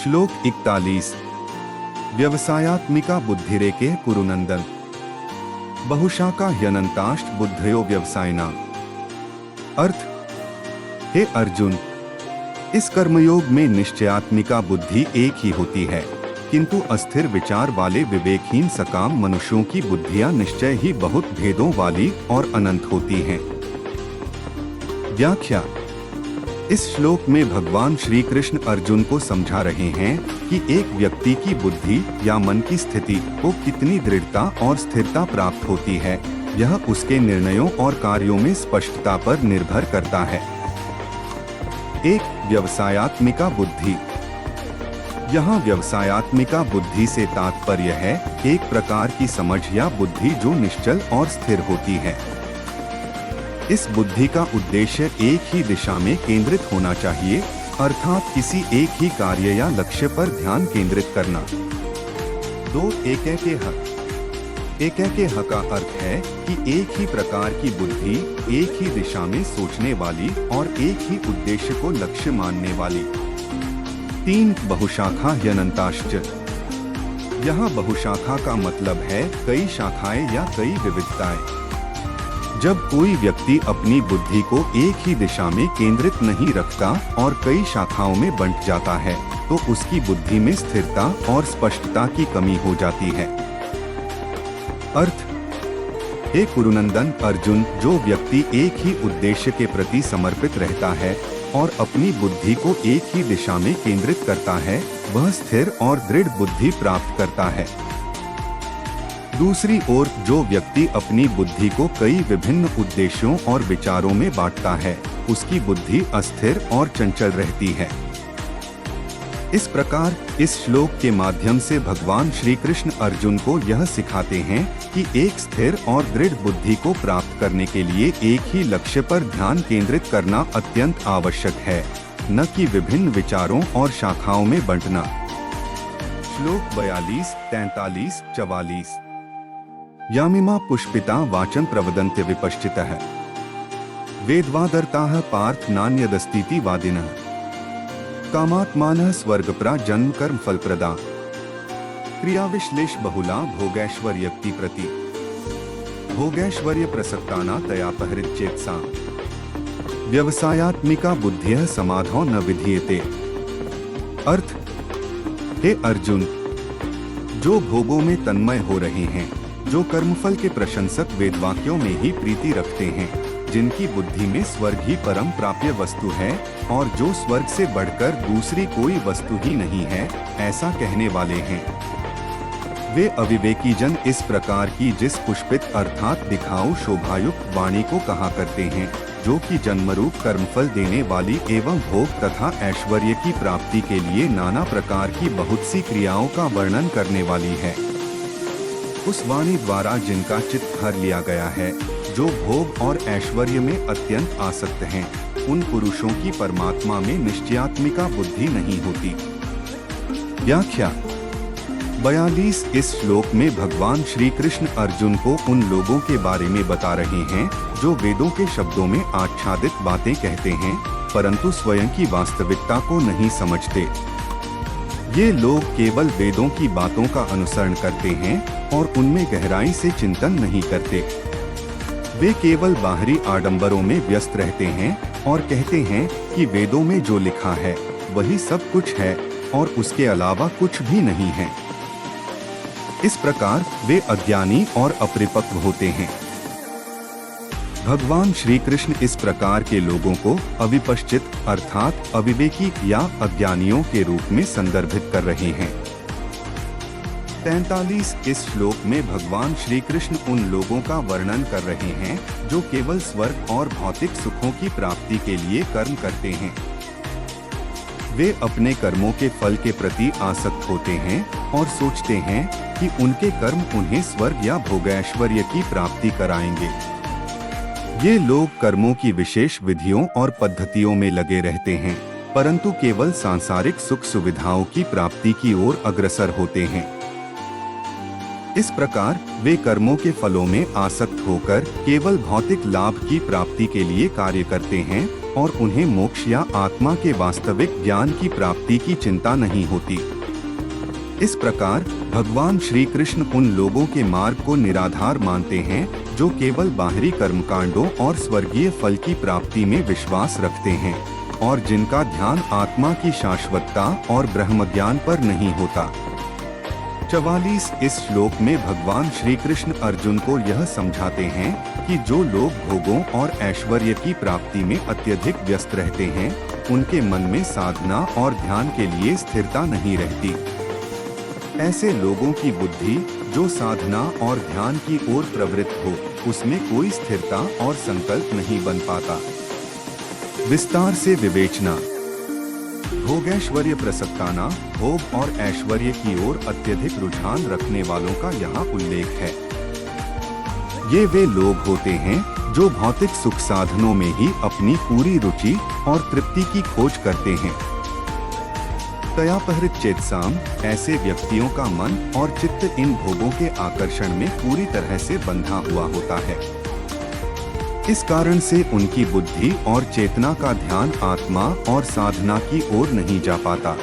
श्लोक 41। व्यवसायात्मिका बुद्धिरेके कुरुनंदन बहुशाखा ह्यनंताश्च बुद्धयो व्यवसायिना। अर्थ, हे अर्जुन, इस कर्मयोग में निश्चयात्मिका बुद्धि एक ही होती है, किंतु अस्थिर विचार वाले विवेकहीन सकाम मनुष्यों की बुद्धियां निश्चय ही बहुत भेदों वाली और अनंत होती हैं। व्याख्या। इस श्लोक में भगवान श्री कृष्ण अर्जुन को समझा रहे हैं कि एक व्यक्ति की बुद्धि या मन की स्थिति को कितनी दृढ़ता और स्थिरता प्राप्त होती है, यह उसके निर्णयों और कार्यों में स्पष्टता पर निर्भर करता है। एक, व्यवसायात्मिका बुद्धि। यहाँ व्यवसायात्मिका बुद्धि से तात्पर्य है एक प्रकार की समझ या बुद्धि जो निश्चल और स्थिर होती है। इस बुद्धि का उद्देश्य एक ही दिशा में केंद्रित होना चाहिए, अर्थात किसी एक ही कार्य या लक्ष्य पर ध्यान केंद्रित करना। दो, एकैके हक। एकैके हक का अर्थ है कि एक ही प्रकार की बुद्धि, एक ही दिशा में सोचने वाली और एक ही उद्देश्य को लक्ष्य मानने वाली। तीन, बहुशाखा ह्यनंताश्च। यहाँ बहुशाखा का मतलब है कई शाखाएं या कई विविधताएं। जब कोई व्यक्ति अपनी बुद्धि को एक ही दिशा में केंद्रित नहीं रखता और कई शाखाओं में बंट जाता है, तो उसकी बुद्धि में स्थिरता और स्पष्टता की कमी हो जाती है। अर्थ, हे कुरुनंदन अर्जुन, जो व्यक्ति एक ही उद्देश्य के प्रति समर्पित रहता है और अपनी बुद्धि को एक ही दिशा में केंद्रित करता है, वह स्थिर और दृढ़ बुद्धि प्राप्त करता है। दूसरी ओर जो व्यक्ति अपनी बुद्धि को कई विभिन्न उद्देश्यों और विचारों में बांटता है, उसकी बुद्धि अस्थिर और चंचल रहती है। इस प्रकार इस श्लोक के माध्यम से भगवान श्री कृष्ण अर्जुन को यह सिखाते हैं कि एक स्थिर और दृढ़ बुद्धि को प्राप्त करने के लिए एक ही लक्ष्य पर ध्यान केंद्रित करना अत्यंत आवश्यक है, न कि विभिन्न विचारों और शाखाओं में बंटना। श्लोक 42, 43, 44। यामिमा पुष्पिता वाचं प्रवदन्ते विपश्चितः वेदवादर्ताः पार्थ नान्यदस्तीति वादिनः कामात्मानः स्वर्गप्रा जन्म कर्म फलप्रदा क्रियाविश्लेष बहुला भोगैश्वर्यक्ति प्रति भोगैश्वर्य प्रसक्ताना तयापहृत चेतसा व्यवसायात्मिका बुद्धिः समाधौ न विधीयते। अर्थ, हे अर्जुन, जो भोगों में तन्मय हो रहे हैं, जो कर्मफल के प्रशंसक वेदवाक्यों में ही प्रीति रखते हैं, जिनकी बुद्धि में स्वर्ग ही परम प्राप्य वस्तु है और जो स्वर्ग से बढ़कर दूसरी कोई वस्तु ही नहीं है, ऐसा कहने वाले हैं, वे अविवेकी जन इस प्रकार की जिस पुष्पित अर्थात दिखाऊ शोभायुक्त वाणी को कहा करते हैं, जो कि जन्मरूप कर्मफल देने वाली एवं भोग तथा ऐश्वर्य की प्राप्ति के लिए नाना प्रकार की बहुत सी क्रियाओं का वर्णन करने वाली है। उस वाणी द्वारा जिनका चित्त हर लिया गया है, जो भोग और ऐश्वर्य में अत्यंत आसक्त हैं, उन पुरुषों की परमात्मा में निश्चयात्मिका बुद्धि नहीं होती। व्याख्या। 42। इस श्लोक में भगवान श्री कृष्ण अर्जुन को उन लोगों के बारे में बता रहे हैं जो वेदों के शब्दों में आच्छादित बातें कहते हैं, परंतु स्वयं की वास्तविकता को नहीं समझते। ये लोग केवल वेदों की बातों का अनुसरण करते हैं और उनमें गहराई से चिंतन नहीं करते। वे केवल बाहरी आडंबरों में व्यस्त रहते हैं और कहते हैं कि वेदों में जो लिखा है वही सब कुछ है और उसके अलावा कुछ भी नहीं है। इस प्रकार वे अज्ञानी और अपरिपक्व होते हैं। भगवान श्री कृष्ण इस प्रकार के लोगों को अविपश्चित अर्थात अविवेकी या अज्ञानियों के रूप में संदर्भित कर रहे हैं। 43। इस श्लोक में भगवान श्री कृष्ण उन लोगों का वर्णन कर रहे हैं जो केवल स्वर्ग और भौतिक सुखों की प्राप्ति के लिए कर्म करते हैं। वे अपने कर्मों के फल के प्रति आसक्त होते हैं और सोचते हैं कि उनके कर्म उन्हें स्वर्ग या भोगैश्वर्य की प्राप्ति कराएंगे। ये लोग कर्मों की विशेष विधियों और पद्धतियों में लगे रहते हैं, परंतु केवल सांसारिक सुख सुविधाओं की प्राप्ति की ओर अग्रसर होते हैं। इस प्रकार वे कर्मों के फलों में आसक्त होकर केवल भौतिक लाभ की प्राप्ति के लिए कार्य करते हैं और उन्हें मोक्ष या आत्मा के वास्तविक ज्ञान की प्राप्ति की चिंता नहीं होती। इस प्रकार भगवान श्री कृष्ण उन लोगों के मार्ग को निराधार मानते हैं जो केवल बाहरी कर्मकांडों और स्वर्गीय फल की प्राप्ति में विश्वास रखते हैं और जिनका ध्यान आत्मा की शाश्वतता और ब्रह्म ज्ञान पर नहीं होता। 44 इस श्लोक में भगवान श्री कृष्ण अर्जुन को यह समझाते हैं कि जो लोग भोगों और ऐश्वर्य की प्राप्ति में अत्यधिक व्यस्त रहते हैं उनके मन में साधना और ध्यान के लिए स्थिरता नहीं रहती। ऐसे लोगों की बुद्धि जो साधना और ध्यान की ओर प्रवृत्त हो उसमें कोई स्थिरता और संकल्प नहीं बन पाता। विस्तार से विवेचना। भोगैश्वर्य प्रसक्ताना भोग और ऐश्वर्य की ओर अत्यधिक रुझान रखने वालों का यहाँ उल्लेख है। ये वे लोग होते हैं जो भौतिक सुख साधनों में ही अपनी पूरी रुचि और तृप्ति की खोज करते हैं। तयापहृत चेतसाम ऐसे व्यक्तियों का मन और चित्त इन भोगों के आकर्षण में पूरी तरह से बंधा हुआ होता है। इस कारण से उनकी बुद्धि और चेतना का ध्यान आत्मा और साधना की ओर नहीं जा पाता।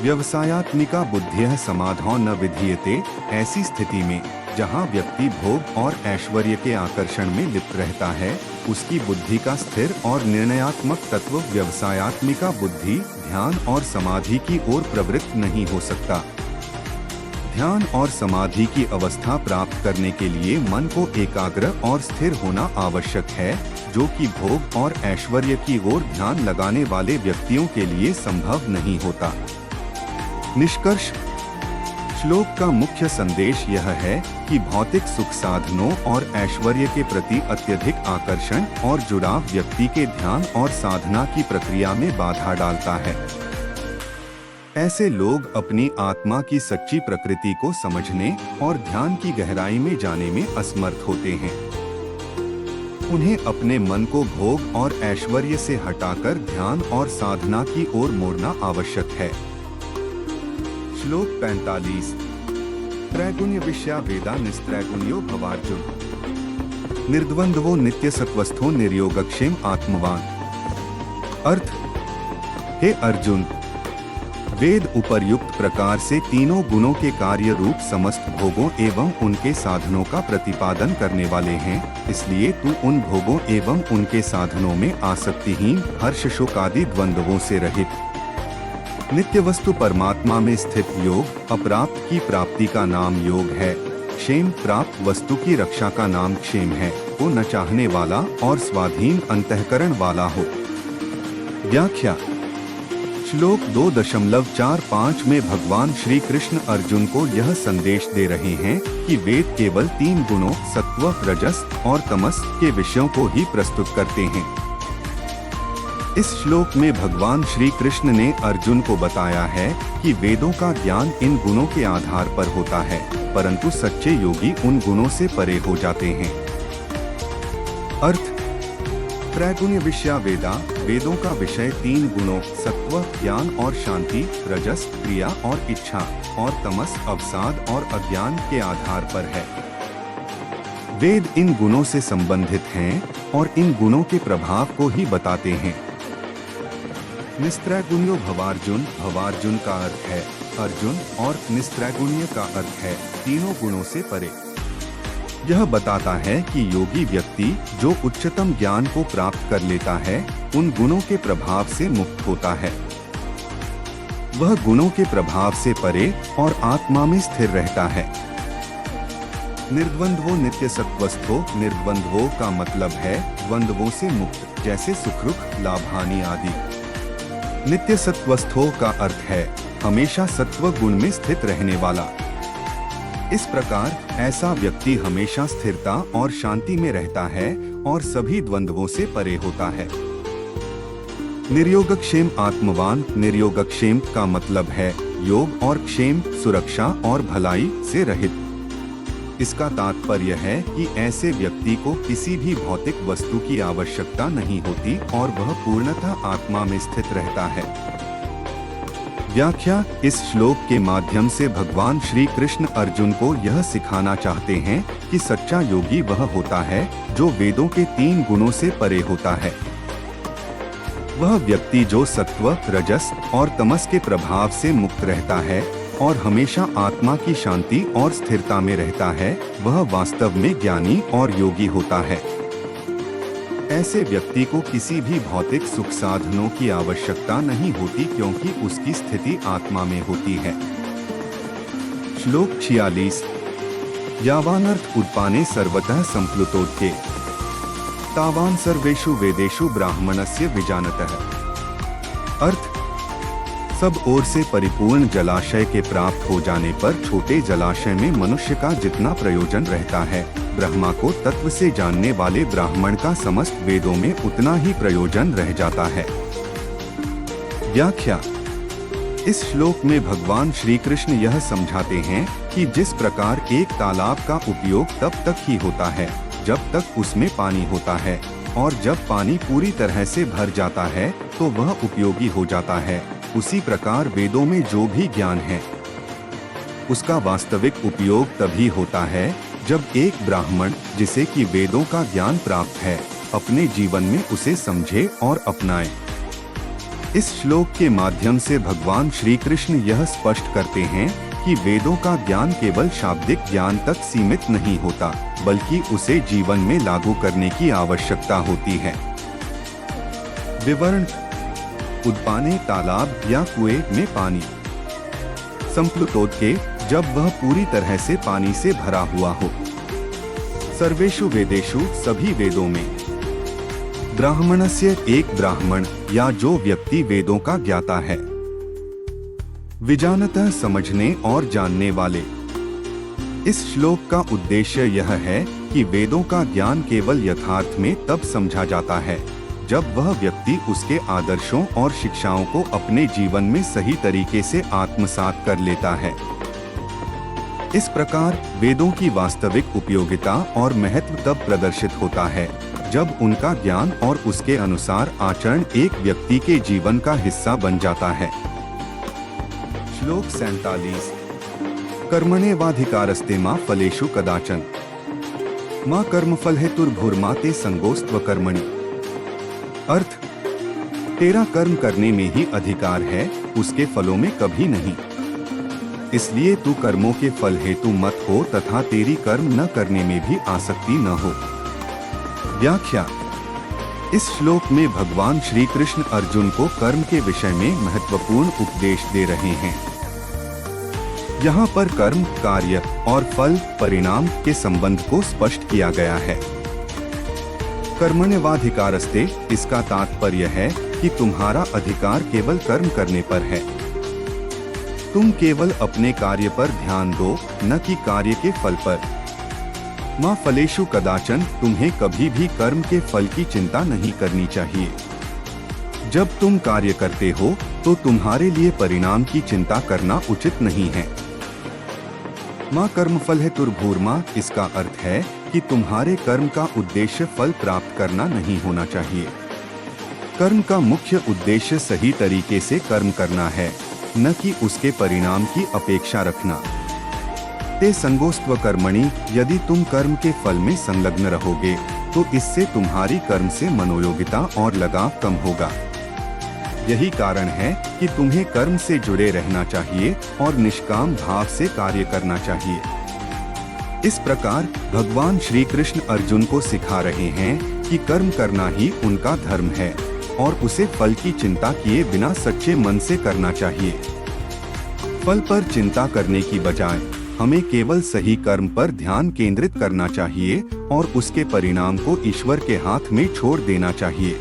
व्यवसायात्मिका बुद्धियः समाधौ न विधीयते ऐसी स्थिति में जहाँ व्यक्ति भोग और ऐश्वर्य के आकर्षण में लिप्त रहता है उसकी बुद्धि का स्थिर और निर्णयात्मक तत्व व्यवसायात्मिका बुद्धि ध्यान और समाधि की ओर प्रवृत्त नहीं हो सकता। ध्यान और समाधि की अवस्था प्राप्त करने के लिए मन को एकाग्र और स्थिर होना आवश्यक है जो कि भोग और ऐश्वर्य की ओर ध्यान लगाने वाले व्यक्तियों के लिए संभव नहीं होता। निष्कर्ष। श्लोक का मुख्य संदेश यह है कि भौतिक सुख साधनों और ऐश्वर्य के प्रति अत्यधिक आकर्षण और जुड़ाव व्यक्ति के ध्यान और साधना की प्रक्रिया में बाधा डालता है। ऐसे लोग अपनी आत्मा की सच्ची प्रकृति को समझने और ध्यान की गहराई में जाने में असमर्थ होते हैं। उन्हें अपने मन को भोग और ऐश्वर्य से हटाकर ध्यान और साधना की ओर मोड़ना आवश्यक है। श्लोक 45। त्रैगुण्य विषया वेदा निस्त्रैगुण्यो भवार्जुन निर्द्वंद्वो नित्य सत्वस्थो निर्योगक्षेम आत्मवान। अर्थ। हे अर्जुन, वेद उपर्युक्त प्रकार से तीनों गुणों के कार्य रूप समस्त भोगों एवं उनके साधनों का प्रतिपादन करने वाले हैं, इसलिए तू उन भोगों एवं उनके साधनों में आसक्तिहीन हर्ष शोक आदि द्वंद्वों से रहित नित्य वस्तु परमात्मा में स्थित योग अप्राप्त की प्राप्ति का नाम योग है, क्षेम प्राप्त वस्तु की रक्षा का नाम क्षेम है, वो न चाहने वाला और स्वाधीन अंतःकरण वाला हो। व्याख्या। श्लोक 2.45 में भगवान श्री कृष्ण अर्जुन को यह संदेश दे रहे हैं कि वेद केवल 3 गुणों सत्व रजस और तमस के विषयों को ही प्रस्तुत करते हैं। इस श्लोक में भगवान श्री कृष्ण ने अर्जुन को बताया है कि वेदों का ज्ञान इन गुणों के आधार पर होता है, परंतु सच्चे योगी उन गुणों से परे हो जाते हैं। अर्थ। त्रैगुण्य विषया वेदा वेदों का विषय 3 गुणों सत्व ज्ञान और शांति, रजस क्रिया और इच्छा और तमस अवसाद और अज्ञान के आधार पर है। वेद इन गुणों से संबंधित हैं और इन गुणों के प्रभाव को ही बताते हैं। निस्त्रैगुण्यो भवार्जुन भवार्जुन का अर्थ है अर्जुन और निस्त्रैगुण्य का अर्थ है तीनों गुणों से परे। यह बताता है कि योगी व्यक्ति जो उच्चतम ज्ञान को प्राप्त कर लेता है उन गुणों के प्रभाव से मुक्त होता है। वह गुणों के प्रभाव से परे और आत्मा में स्थिर रहता है। निर्द्वंद्वो नित्य सत्वस्थो निर्द्वंद्वो का मतलब है द्वंद्वों से मुक्त, जैसे सुख दुख लाभ हानि आदि। नित्य सत्वस्थो का अर्थ है हमेशा सत्व गुण में स्थित रहने वाला। इस प्रकार ऐसा व्यक्ति हमेशा स्थिरता और शांति में रहता है और सभी द्वंद्वों से परे होता है। निर्योगक्षेम आत्मवान निर्योगक्षेम का मतलब है योग और क्षेम सुरक्षा और भलाई से रहित। इसका तात्पर्य है कि ऐसे व्यक्ति को किसी भी भौतिक वस्तु की आवश्यकता नहीं होती और वह पूर्णतः आत्मा में स्थित रहता है। व्याख्या। इस श्लोक के माध्यम से भगवान श्री कृष्ण अर्जुन को यह सिखाना चाहते हैं कि सच्चा योगी वह होता है जो वेदों के 3 गुणों से परे होता है। वह व्यक्ति जो सत्व, रजस और तमस के प्रभाव से मुक्त रहता है और हमेशा आत्मा की शांति और स्थिरता में रहता है, वह वास्तव में ज्ञानी और योगी होता है। ऐसे व्यक्ति को किसी भी भौतिक सुख साधनों की आवश्यकता नहीं होती, क्योंकि उसकी स्थिति आत्मा में होती है। श्लोक 46। यावानर्थ उद्पाने सर्वतः संप्लुतोऽर्थे तावान सर्वेषु वेदेषु ब्राह्मणस्य विजानतः। अर्थ: सब ओर से परिपूर्ण जलाशय के प्राप्त हो जाने पर छोटे जलाशय में मनुष्य का जितना प्रयोजन रहता है, ब्रह्मा को तत्व से जानने वाले ब्राह्मण का समस्त वेदों में उतना ही प्रयोजन रह जाता है। व्याख्या: इस श्लोक में भगवान श्री कृष्ण यह समझाते हैं कि जिस प्रकार एक तालाब का उपयोग तब तक ही होता है जब तक उसमें पानी होता है, और जब पानी पूरी तरह से भर जाता है तो वह उपयोगी हो जाता है, उसी प्रकार वेदों में जो भी ज्ञान है उसका वास्तविक उपयोग तभी होता है जब एक ब्राह्मण, जिसे कि वेदों का ज्ञान प्राप्त है, अपने जीवन में उसे समझे और अपनाए। इस श्लोक के माध्यम से भगवान श्री कृष्ण यह स्पष्ट करते हैं कि वेदों का ज्ञान केवल शाब्दिक ज्ञान तक सीमित नहीं होता, बल्कि उसे जीवन में लागू करने की आवश्यकता होती है। विवरण: उद्पाने तालाब या कुएं में पानी, संप्लुतोऽर्थे जब वह पूरी तरह से पानी से भरा हुआ हो, सर्वेषु वेदेषु सभी वेदों में, ब्राह्मणस्य एक ब्राह्मण या जो व्यक्ति वेदों का ज्ञाता है, विजानतः समझने और जानने वाले। इस श्लोक का उद्देश्य यह है कि वेदों का ज्ञान केवल यथार्थ में तब समझा जाता है जब वह व्यक्ति उसके आदर्शों और शिक्षाओं को अपने जीवन में सही तरीके से आत्मसात कर लेता है। इस प्रकार वेदों की वास्तविक उपयोगिता और महत्व तब प्रदर्शित होता है जब उनका ज्ञान और उसके अनुसार आचरण एक व्यक्ति के जीवन का हिस्सा बन जाता है। श्लोक 47। कर्मण्येवाधिकारस्ते मा फलेषु कदाचन मा कर्मफल हेतुर्भुर्मा ते संगोस्त्व कर्मणि। अर्थ: तेरा कर्म करने में ही अधिकार है, उसके फलों में कभी नहीं, इसलिए तू कर्मों के फल हेतु मत हो तथा तेरी कर्म न करने में भी आसक्ति न हो। व्याख्या: इस श्लोक में भगवान श्री कृष्ण अर्जुन को कर्म के विषय में महत्वपूर्ण उपदेश दे रहे हैं। यहाँ पर कर्म, कार्य और फल, परिणाम के संबंध को स्पष्ट किया गया है। कर्मण्येवाधिकारस्ते, इसका तात्पर्य है कि तुम्हारा अधिकार केवल कर्म करने पर है। तुम केवल अपने कार्य पर ध्यान दो, न कि कार्य के फल पर। मा फलेषु कदाचन, तुम्हें कभी भी कर्म के फल की चिंता नहीं करनी चाहिए। जब तुम कार्य करते हो तो तुम्हारे लिए परिणाम की चिंता करना उचित नहीं है। माँ कर्मफल हेतुर्भुर्मा, इसका अर्थ है कि तुम्हारे कर्म का उद्देश्य फल प्राप्त करना नहीं होना चाहिए। कर्म का मुख्य उद्देश्य सही तरीके से कर्म करना है, न कि उसके परिणाम की अपेक्षा रखना। ते संगोस्त्व कर्मणि, यदि तुम कर्म के फल में संलग्न रहोगे तो इससे तुम्हारी कर्म से मनोयोगिता और लगाव कम होगा। यही कारण है कि तुम्हें कर्म से जुड़े रहना चाहिए और निष्काम भाव से कार्य करना चाहिए। इस प्रकार भगवान श्री कृष्ण अर्जुन को सिखा रहे हैं कि कर्म करना ही उनका धर्म है और उसे फल की चिंता किए बिना सच्चे मन से करना चाहिए। फल पर चिंता करने की बजाय हमें केवल सही कर्म पर ध्यान केंद्रित करना चाहिए और उसके परिणाम को ईश्वर के हाथ में छोड़ देना चाहिए।